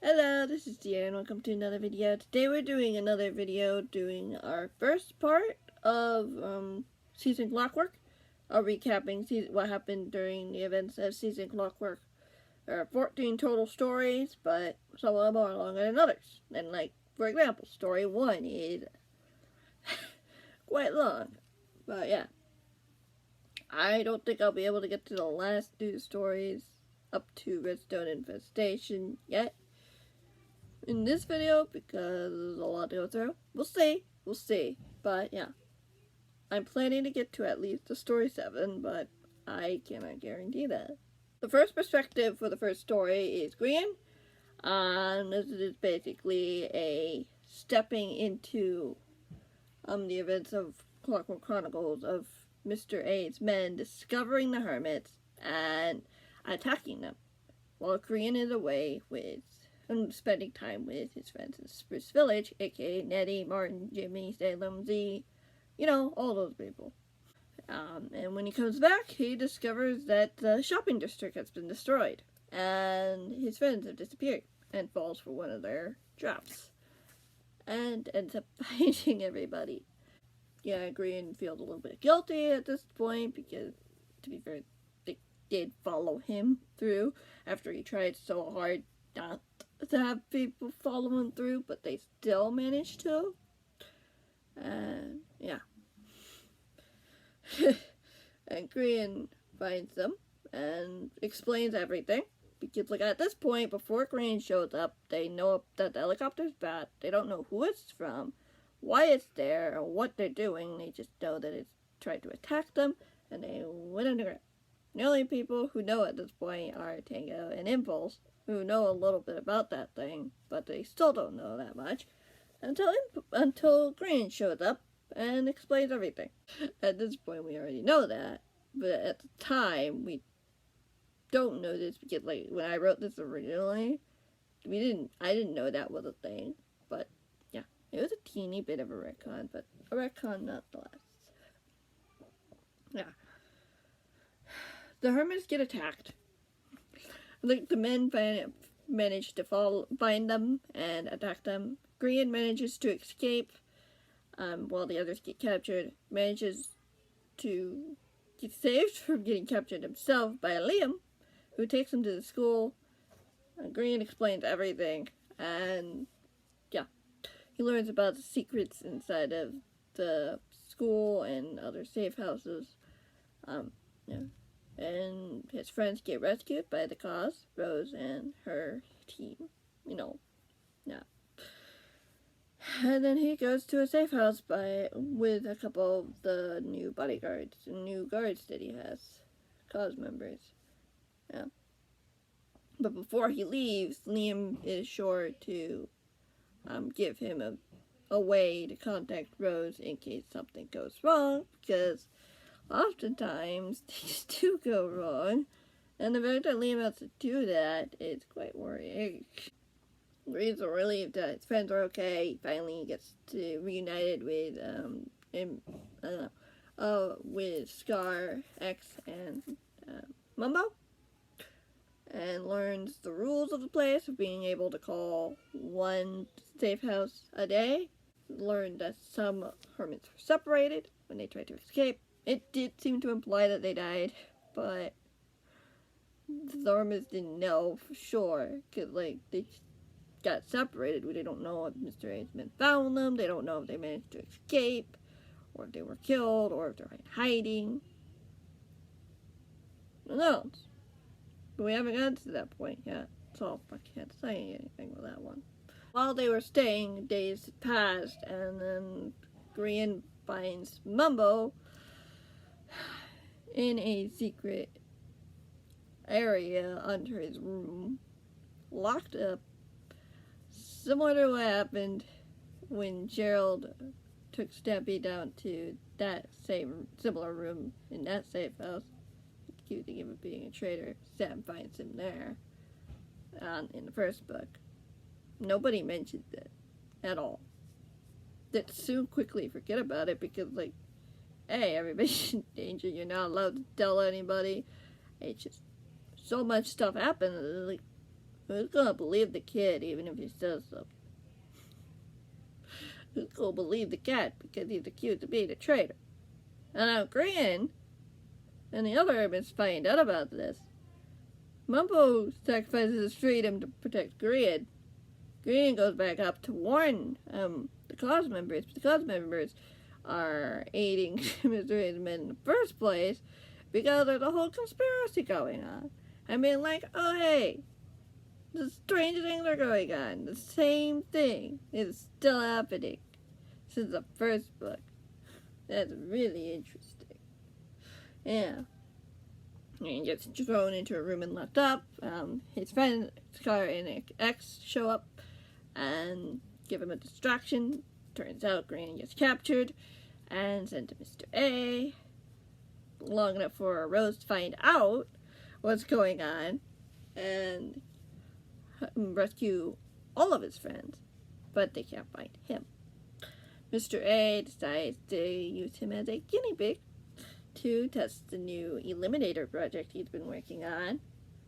Hello, this is Deanna and welcome to another video. Today we're doing another video doing our first part of Season Clockwork. Recapping what happened during the events of Season Clockwork. There are 14 total stories, but some of them are longer than others. And like, for example, story 1 is quite long. But yeah, I don't think I'll be able to get to the last two stories up to Redstone Infestation yet in this video because there's a lot to go through. We'll see. But yeah, I'm planning to get to at least the story 7, but I cannot guarantee that. The first perspective for the first story is Green. This is basically a stepping into the events of Clockwork Chronicles of Mr. A's men discovering the hermits and attacking them while Green is away with spending time with his friends in Spruce Village, aka Nettie, Martin, Jimmy, Salem, Z, you know, all those people. And when he comes back, he discovers that the shopping district has been destroyed, and his friends have disappeared, and falls for one of their traps, and ends up fighting everybody. Yeah, Green feels a little bit guilty at this point, because, to be fair, they did follow him through after he tried so hard not to have people follow him through, but they still managed to. And yeah. And Green finds them and explains everything. Because like at this point, before Green shows up, they know that the helicopter's bad. They don't know who it's from, why it's there, or what they're doing. They just know that it's tried to attack them, and they went underground. The only people who know at this point are Tango and Impulse, who know a little bit about that thing, but they still don't know that much until Green shows up and explains everything. At this point, we already know that, but at the time, we don't know this because, like, when I wrote this originally, I didn't know that was a thing, but yeah, it was a teeny bit of a retcon, but a retcon nonetheless. Yeah. The hermits get attacked. The men manage to find them and attack them. Green manages to escape, while the others get captured. Manages to get saved from getting captured himself by Liam, who takes him to the school. Green explains everything, and yeah, he learns about the secrets inside of the school and other safe houses. Yeah. And his friends get rescued by the cause, Rose and her team, you know, yeah. And then he goes to a safe house with a couple of the new bodyguards, new guards that he has, cause members, yeah. But before he leaves, Liam is sure to give him a way to contact Rose in case something goes wrong, because oftentimes things do go wrong, and the fact that Liam has to do that is quite worrying. Green's relieved that his friends are okay. He finally gets to reunited with Scar, X, and Mumbo, and learns the rules of the place of being able to call one safe house a day. Learned that some hermits were separated when they tried to escape. It did seem to imply that they died, but the hermits didn't know for sure, because, like, they got separated. They don't know if Mr. A's men found them, they don't know if they managed to escape, or if they were killed, or if they're in hiding. Who knows? But we haven't gotten to that point yet, so I can't say anything with that one. While they were staying, days passed, and then Green finds Mumbo in a secret area under his room, locked up, similar to what happened when Gerald took Stampy down to that same similar room in that safe house, accusing him of being a traitor. Sam finds him there in the first book. Nobody mentioned it at all. That soon quickly forget about it because, like, hey, everybody's in danger, you're not allowed to tell anybody. It's just so much stuff happened, like, Who's gonna believe the kid even if he says so? Who's gonna believe the cat because he's accused of being a traitor? And now Grian and the other Hermits find out about this. Mumbo sacrifices his freedom to protect Grian. Grian goes back up to warn the cause members. But the cause members are aiding Mr. A's men in the first place because there's a whole conspiracy going on. I mean, like, oh hey, the strange things are going on. The same thing is still happening since the first book. That's really interesting. Yeah. And he gets thrown into a room and locked up. His friend Scar and X show up and give him a distraction. Turns out Granny gets captured and sent to Mr. A. Long enough for Rose to find out what's going on and rescue all of his friends, but they can't find him. Mr. A decides to use him as a guinea pig to test the new Eliminator project he's been working on.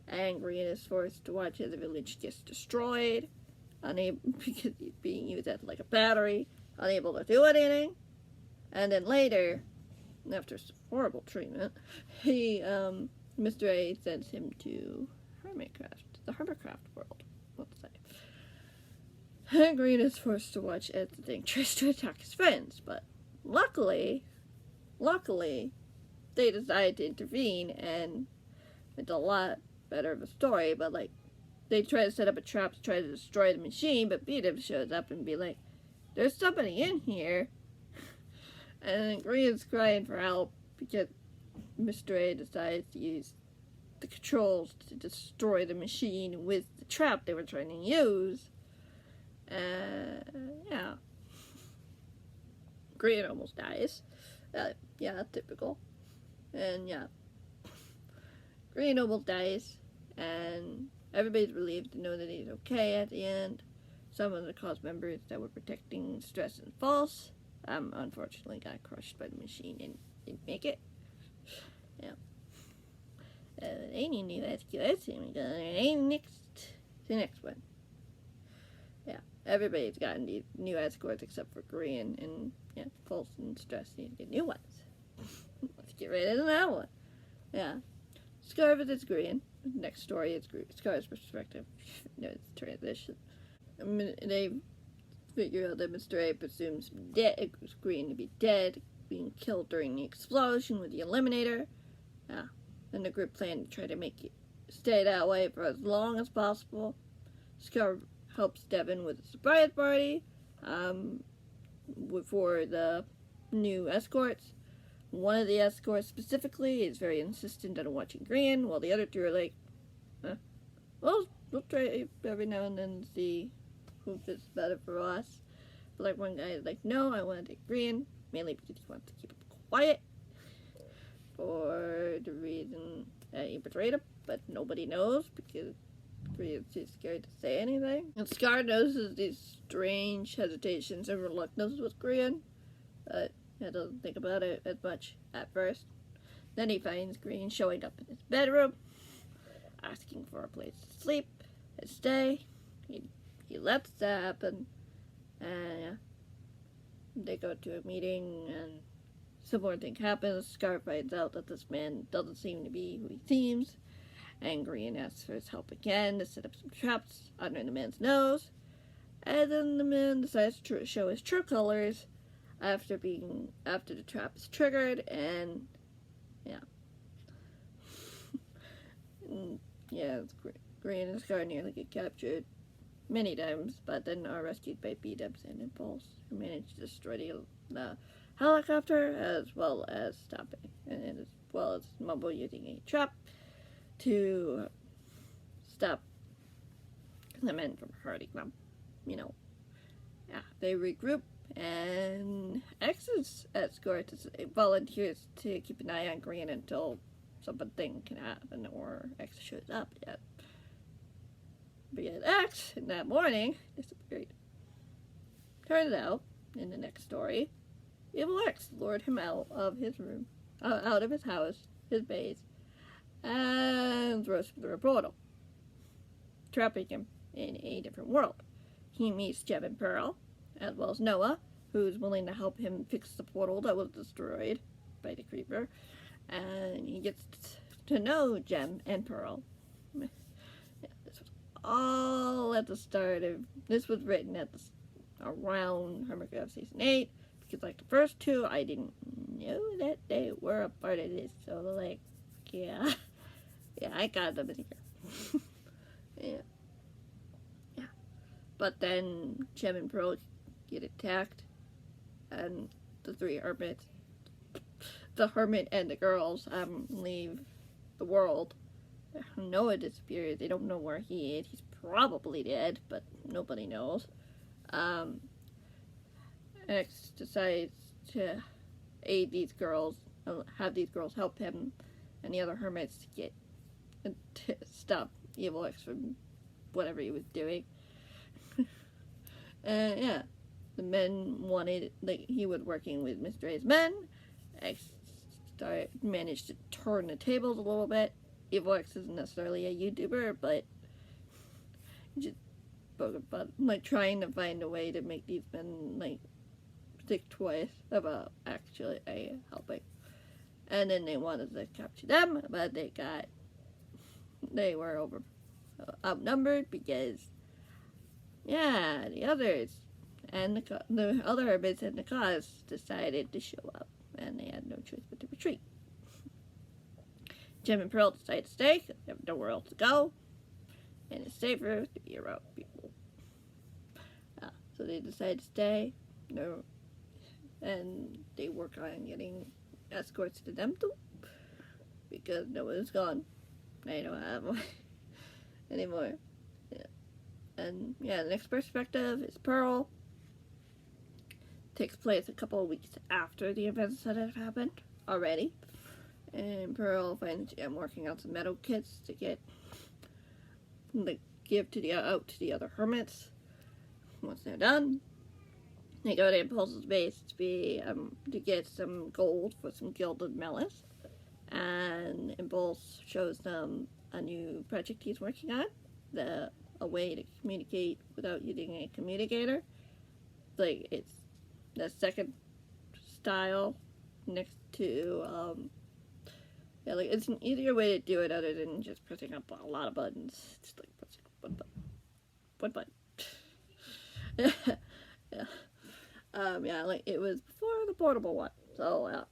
Angry and is forced to watch as the village gets destroyed, unable because he's being used as like a battery, unable to do anything. And then later, after some horrible treatment, Mr. A sends him to Hermitcraft, the Hermitcraft world, let's say. Green is forced to watch as the thing tries to attack his friends, but luckily, they decide to intervene, and it's a lot better of a story, but like, they try to set up a trap to try to destroy the machine, but Beatum shows up and be like, there's somebody in here, and then Green's crying for help because Mr. A decides to use the controls to destroy the machine with the trap they were trying to use. Yeah. Green almost dies. Yeah, typical. And yeah. Green almost dies, and everybody's relieved to know that he's okay at the end. Some of the cause members that were protecting Stress and False, unfortunately got crushed by the machine and didn't make it. Yeah. They need new SQS, and the next one. Yeah, everybody's gotten these new escorts except for Green, and yeah, False and Stress need to get new ones. Let's get rid of that one. Yeah. Scar visits Green. Next story is Scar's perspective. No, it's transition. They figure out that Mr. A presumes Green to be dead, being killed during the explosion with the Eliminator. Yeah. And the group plan to try to make it stay that way for as long as possible. Scar helps Devin with a surprise party for the new escorts. One of the escorts specifically is very insistent on watching Green, while the other two are like, well, we'll try every now and then to see who fits better for us. But like one guy is like, no, I want to take Green, mainly because he wants to keep him quiet for the reason that he betrayed him, but nobody knows because Green is too scared to say anything. And Scar notices these strange hesitations and reluctance with Green, but he doesn't think about it as much at first. Then he finds Green showing up in his bedroom, asking for a place to sleep and stay. He lets that happen, and they go to a meeting, and similar thing happens. Scar finds out that this man doesn't seem to be who he seems, and Green asks for his help again to set up some traps under the man's nose, and then the man decides to show his true colors after the trap is triggered, and yeah. Yeah, Green and Scar nearly get captured many times, but then are rescued by B-Dubs and Impulse, who manage to destroy the helicopter as well as stopping, and as well as Mumbo using a trap to stop the men from hurting them. You know, yeah, they regroup, and X's escort volunteers to keep an eye on Green until something can happen or X shows up yet. Because X, in that morning, disappeared. Turns out, in the next story, Evil X lured him out of his room, out of his house, his base, and throws him through a portal. trapping him in a different world. He meets Jem and Pearl, as well as Noah, who's willing to help him fix the portal that was destroyed by the creeper. And he gets to know Jem and Pearl. Yeah, this was all at the start of... This was written at around Hermitcraft Season 8. Because, like, the first two, I didn't know that they were a part of this. So, like, yeah. Yeah, I got them in here. Yeah. Yeah. But then Jem and Pearl get attacked. And the three hermits, the hermit and the girls, leave the world. Noah disappears. They don't know where he is. He's probably dead, but nobody knows. X decides to aid these girls, have these girls help him and the other hermits to stop Evil X from whatever he was doing. Yeah, the men wanted, like, he was working with Mr. A's men. X managed to turn the tables a little bit. Evil X isn't necessarily a YouTuber, but just spoke about, like, trying to find a way to make these men, like, think twice about actually helping. And then they wanted to capture them, but they were outnumbered because, yeah, the others and the other hermits and the cause decided to show up, and they had no choice but to retreat. Jem and Pearl decided to stay because they have nowhere else to go, and it's safer to be around people. So they decided to stay. No, and they work on getting escorts to them too, because Noah's gone. They don't have one anymore. Yeah. And yeah, the next perspective is Pearl. Takes place a couple of weeks after the events that have happened already. And Pearl finds Jem working on some metal kits to give to out to the other hermits. Once they're done, they go to Impulse's base to get some gold for some gilded melons. And Impulse shows them a new project he's working on, a way to communicate without using a communicator. Like, it's the second style next to yeah, like, it's an easier way to do it other than just pressing up a lot of buttons. It's like pressing one button. Yeah. Yeah, like, it was before the portable one, so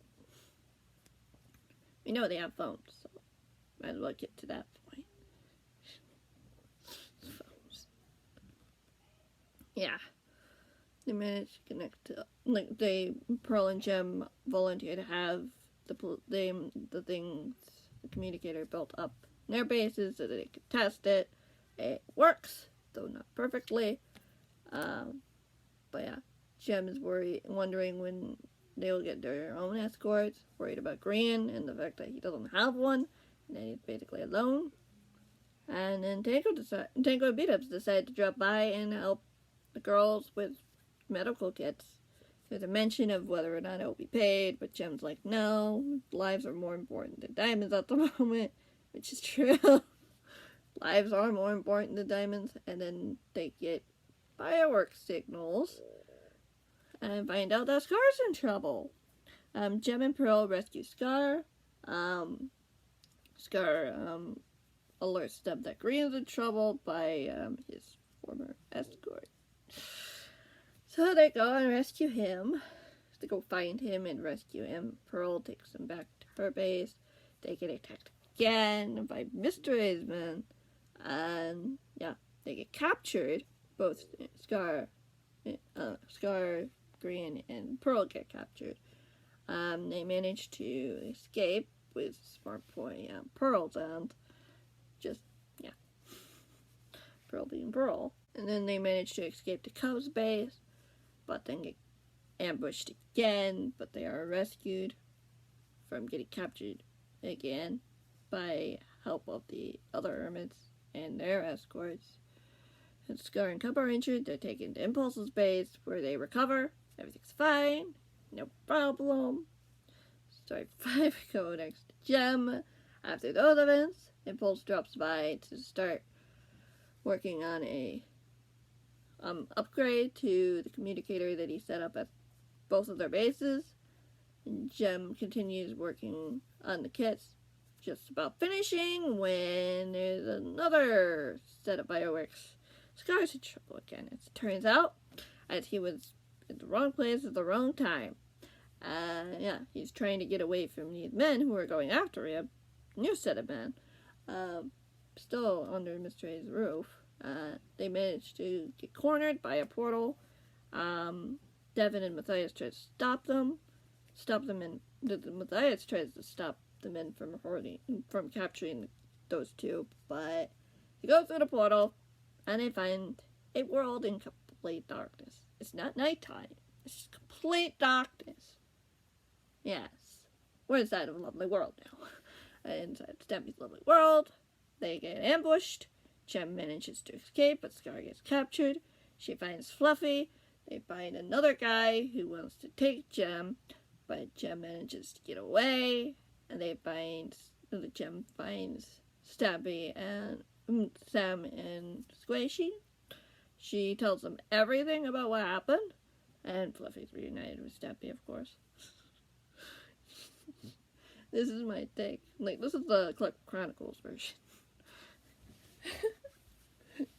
you know they have phones, so might as well get to that point. Phones. Yeah. They managed to connect to, like, Pearl and Jem volunteer to have the communicator built up in their bases so that they could test it. It works, though not perfectly. But yeah, Jem is wondering when they'll get their own escorts, worried about Green and the fact that he doesn't have one, and then he's basically alone. And then Tango and Beat-Ups decide to drop by and help the girls with medical kits. There's a mention of whether or not it will be paid, but Jem's like, no, lives are more important than diamonds at the moment, which is true. Lives are more important than diamonds. And then they get fireworks signals and find out that Scar's in trouble. Jem and Pearl rescue Scar. Scar alerts them that Green's in trouble by his former escort. So they go and rescue him. They go find him and rescue him. Pearl takes him back to her base. They get attacked again by Mr. A's men. And yeah, they get captured. Both Scar, Green, and Pearl get captured. They manage to escape with Smart Boy Pearl's end. Just, yeah. Pearl being Pearl. And then they manage to escape to Cub's base, but then get ambushed again, but they are rescued from getting captured again by help of the other hermits and their escorts. And Scar and Cub are injured. They're taken to Impulse's base where they recover. Everything's fine. No problem. Story 5, go next to Jem. After those events, Impulse drops by to start working on a upgrade to the communicator that he set up at both of their bases. And Jem continues working on the kits, just about finishing, when there's another set of fireworks. Scar's in trouble again, as it turns out, as he was at the wrong place at the wrong time. Yeah, he's trying to get away from these men who are going after him. New set of men. Still under Mystery's roof. They managed to get cornered by a portal. Devin and Matthias try to stop them, and Matthias tries to stop the men from capturing those two, but they go through the portal, and they find a world in complete darkness. It's not nighttime. It's just complete darkness. Yes. We're inside of a lovely world now. Inside Stampy's lovely world, they get ambushed. Jem manages to escape, but Scar gets captured. She finds Fluffy. They find another guy who wants to take Jem, but Jem manages to get away. And Jem finds Stampy and Sam and Squishy. She tells them everything about what happened, and Fluffy's reunited with Stampy, of course. This is my take. Like, this is the Clockwork Chronicles version.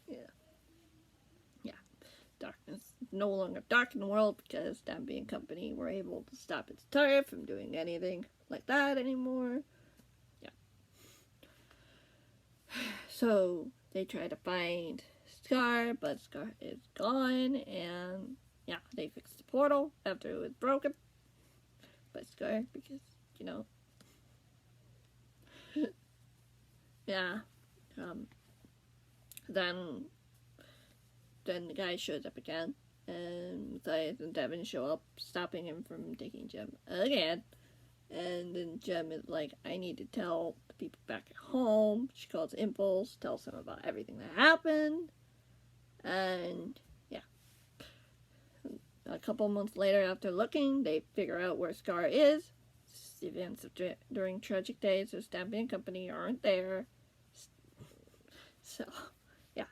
Yeah. Darkness. No longer dark in the world because Stampy and company were able to stop its turret from doing anything like that anymore. Yeah. So, they try to find Scar, but Scar is gone, and yeah, they fixed the portal after it was broken by Scar because, you know. Yeah. Then the guy shows up again, and Matthias and Devin show up, stopping him from taking Jem again. And then Jem is like, I need to tell the people back at home. She calls Impulse, tells him about everything that happened. And yeah. A couple months later, after looking, they figure out where Scar is. The events of during tragic days, so Stampy and company aren't there. So, yeah.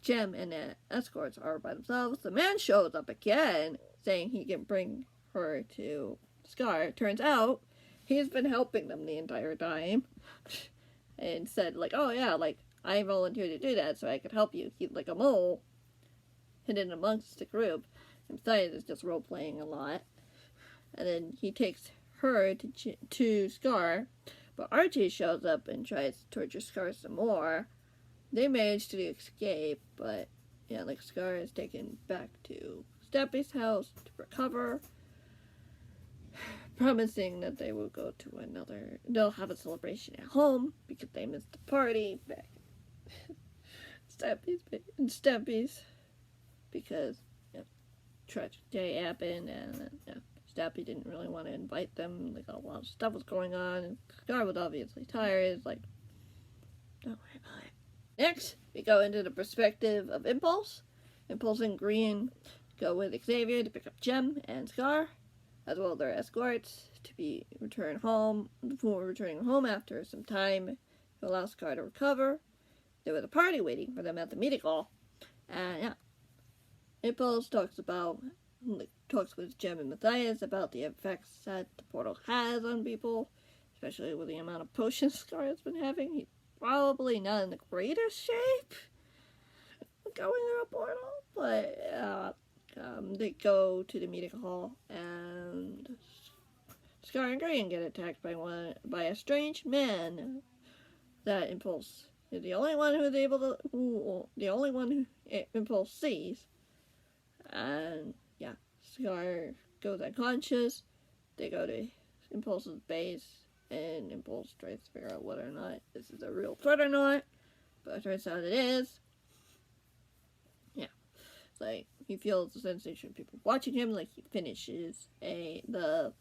Jem and the escorts are by themselves. The man shows up again, saying he can bring her to Scar. Turns out, he's been helping them the entire time. And said, like, oh yeah, like, I volunteered to do that so I could help you. He's like a mole hidden amongst the group. And Matthias is just role-playing a lot. And then he takes her to Scar, but Archie shows up and tries to torture Scar some more. They manage to escape, but yeah, like Scar is taken back to Stampy's house to recover, promising that they will go to they'll have a celebration at home because they missed the party back Stampy's because tragic day happened, and Stampy didn't really want to invite them. Like, a lot of stuff was going on, and Scar was obviously tired. It's like, don't worry about it. Next, we go into the perspective of Impulse. Impulse and Green go with Xavier to pick up Jem and Scar, as well as their escorts, to be returning home after some time to allow Scar to recover. There was a party waiting for them at the meeting hall, and yeah, Impulse talks with Jem and Matthias about the effects that the portal has on people, especially with the amount of potions Scar has been having. He's probably not in the greatest shape going through a portal, but they go to the meeting hall, and Scar and Green get attacked by a strange man. That Impulse is the only one who Impulse sees, and yeah, Scar goes unconscious. They go to Impulse's base, and Impulse tries to figure out whether or not this is a real threat or not, but it turns out it is. Yeah, like, he feels the sensation of people watching him, like he finishes the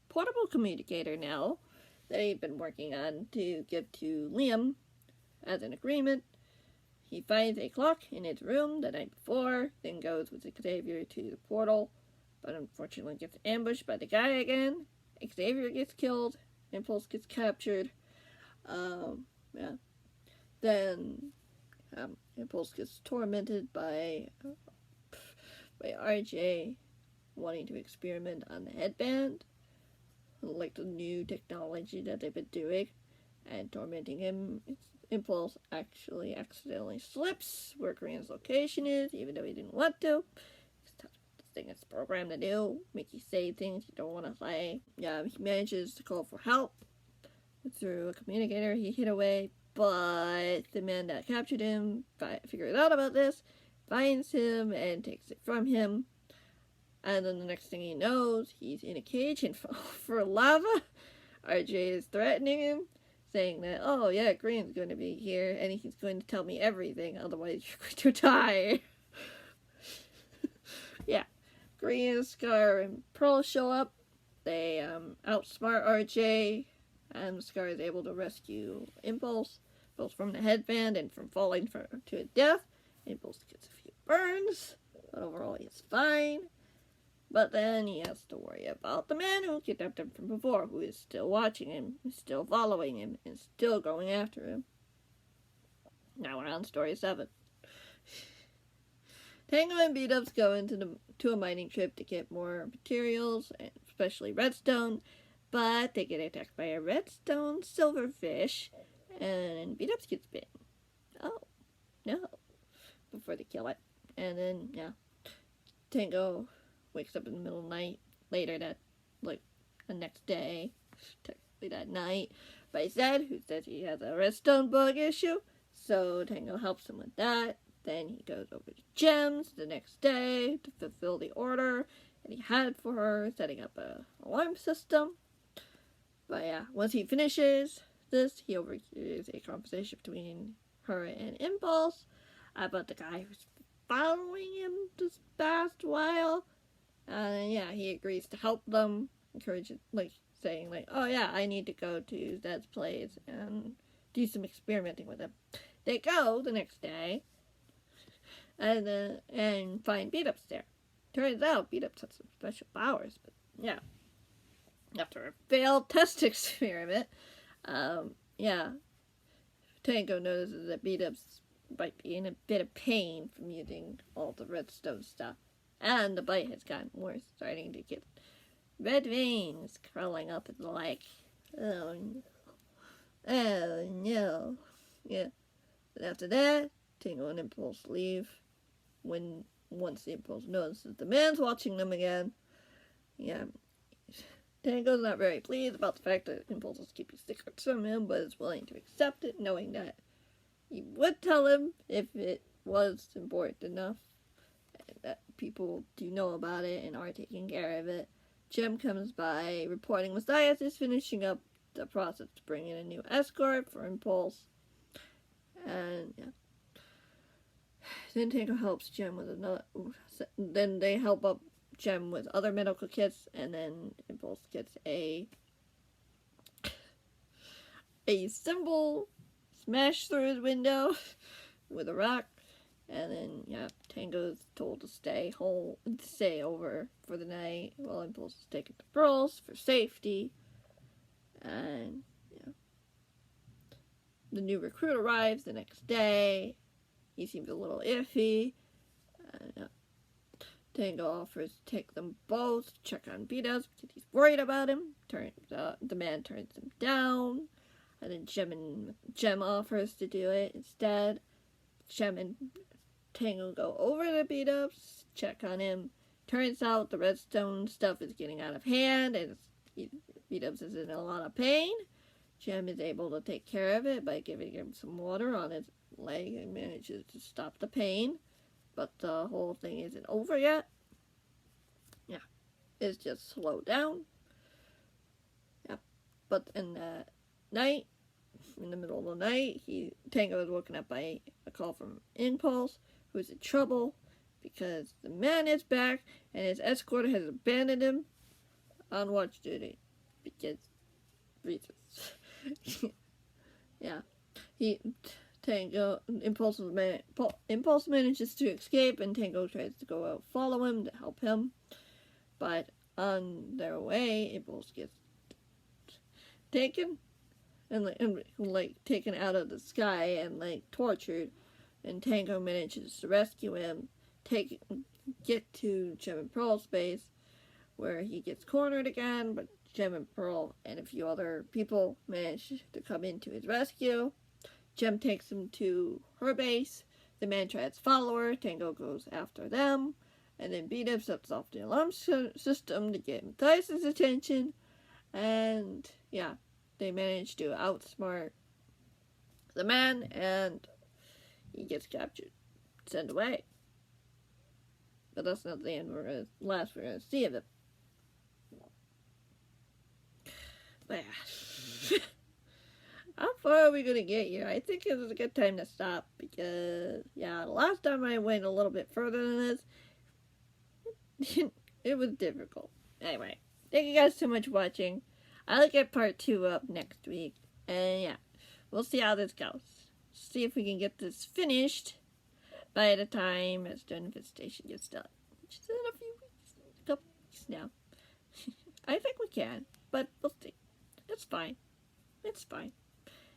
portable communicator now that he'd been working on to give to Liam as an agreement. He finds a clock in his room the night before, then goes with Xavier to the portal, but unfortunately gets ambushed by the guy again. Xavier gets killed, Impulse gets captured. Yeah. Then Impulse gets tormented by RJ wanting to experiment on the headband, like the new technology that they've been doing, and tormenting him. Impulse actually accidentally slips where Green's location is, even though he didn't want to. That's the thing it's programmed to do, make you say things you don't want to say. Yeah, he manages to call for help through a communicator he hid away, but the man that captured him figures out about this, finds him, and takes it from him. And then the next thing he knows, he's in a cage and fall for lava. RJ is threatening him, saying that, oh yeah, Green's going to be here, and he's going to tell me everything, otherwise you're going to die. Yeah, Green, Scar, and Pearl show up. They outsmart RJ, and Scar is able to rescue Impulse, both from the headband and from falling to a death. Impulse gets a few burns, but overall he's fine. But then he has to worry about the man who kidnapped him from before, who is still watching him, is still following him, and still going after him. Now we're on story 7. Tango and Beat-Ups go to a mining trip to get more materials, especially redstone, but they get attacked by a redstone silverfish, and Beat-Ups gets bitten. Oh, no. Before they kill it. And then, yeah, Tango wakes up in the middle of the night, later that, the next day, technically that night, by Zed, who says he has a redstone bug issue, so Tango helps him with that. Then he goes over to Gems the next day to fulfill the order that he had for her, setting up an alarm system. But yeah, once he finishes this, he overhears a conversation between her and Impulse about the guy who's following him this past while. Yeah, he agrees to help them, saying, oh yeah, I need to go to Zed's place and do some experimenting with him. They go the next day, and find Beat-Ups there. Turns out Beat-Ups has some special powers, but yeah. After a failed test experiment, yeah, Tango notices that Beat-Ups might be in a bit of pain from using all the redstone stuff. And the bite has gotten worse, starting to get red veins crawling up his leg. Oh no. Oh no. Yeah. And after that, Tango and Impulse leave. Once the Impulse notices the man's watching them again. Yeah. Tango's not very pleased about the fact that Impulse is keeping secrets from him, but is willing to accept it, knowing that he would tell him if it was important enough. That people do know about it and are taking care of it. Gem comes by, reporting Matthias is finishing up the process to bring in a new escort for Impulse. And yeah. Then Tango helps Gem with another. Then they help up Gem with other medical kits, and then Impulse gets a symbol smashed through his window with a rock. And then, yeah, Tango's told to stay over for the night, while Impulse is taken to Pearl's for safety. And, yeah. The new recruit arrives the next day. He seems a little iffy. Tango offers to take them both to check on Beat-Ups because he's worried about him. The man turns him down. And then Gem offers to do it instead. Gem and Tango go over to Beat-Ups, check on him. Turns out the redstone stuff is getting out of hand, and Beat-Ups is in a lot of pain. Gem is able to take care of it by giving him some water on his leg and manages to stop the pain. But the whole thing isn't over yet. Yeah, it's just slowed down. Yeah, but in the night, in the middle of the night, Tango is woken up by a call from Impulse, who's in trouble because the man is back and his escort has abandoned him on watch duty because reasons. Yeah, Impulse manages to escape, and Tango tries to go out follow him to help him, but on their way, Impulse gets taken and taken out of the sky and tortured and Tango manages to rescue him, get to Gem and Pearl's base, where he gets cornered again, but Gem and Pearl and a few other people manage to come into his rescue. Gem takes him to her base. The man tries to follow her. Tango goes after them. And then Beat-Up sets off the alarm system to get Matthias' attention. And, yeah, they manage to outsmart the man, and he gets captured, sent away. But that's not the end. Last we're gonna see of it. But yeah. How far are we gonna get here? I think it was a good time to stop because, yeah, the last time I went a little bit further than this, it was difficult. Anyway, thank you guys so much for watching. I'll get part 2 up next week. And yeah, we'll see how this goes. See if we can get this finished by the time Redstone Infestation gets done. Which is in a few weeks. A couple weeks now. I think we can, but we'll see. It's fine. It's fine.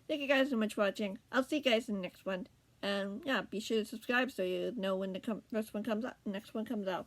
Thank you guys so much for watching. I'll see you guys in the next one. And yeah, be sure to subscribe so you know when the next one comes out.